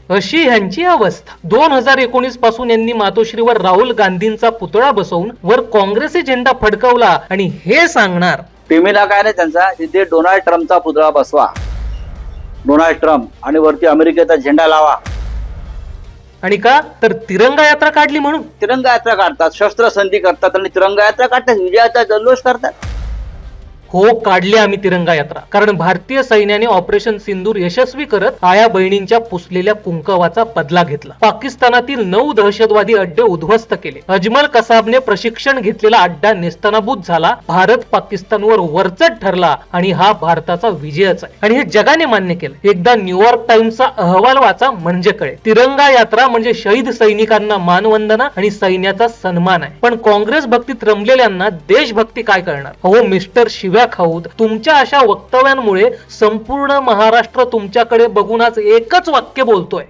अशी ह्यांची अवस्था. 2019 पासून यांनी मातोश्रीवर राहुल गांधींचा पुतळा बसवून वर काँग्रेसी झेंडा फडकवला आणि हे सांगणार टीमीला काय नाही त्यांचा, तिथे डोनाल्ड ट्रम्पचा पुतळा बसवा, डोनाल्ड ट्रम्प, आणि वरती अमेरिकेचा झेंडा लावा. आणि का तर तिरंगा यात्रा काढली म्हणून. तिरंगा यात्रा काढतात, शस्त्र संधी करतात आणि तिरंगा यात्रा काढतात, विजयाचा जल्लोष करतात. हो, काढली आम्ही तिरंगा यात्रा, कारण भारतीय सैन्याने ऑपरेशन सिंदूर यशस्वी करत आया बहिणींच्या पुसलेल्या कुंकवाचा बदला घेतला. पाकिस्तानातील 9 दहशतवादी अड्डे उद्ध्वस्त केले. अजमल कसाबने प्रशिक्षण घेतलेला अड्डा नेस्तनाबूत झाला. भारत पाकिस्तानवर वरचढ ठरला आणि हा भारताचा विजयच आहे आणि हे जगाने मान्य केलं. एकदा न्यूयॉर्क टाइम्सचा अहवाल वाचा म्हणजे कळेल. तिरंगा यात्रा म्हणजे शहीद सैनिकांना मानवंदना आणि सैन्याचा सन्मान आहे. पण काँग्रेस भक्तीत रमलेल्यांना देशभक्ती काय करणार. हो मिस्टर शिव्या खाऊद, तुमच्या अशा वक्तव्यांमुळे संपूर्ण महाराष्ट्र तुमच्याकडे बघूनच एकच वाक्य बोलतोय,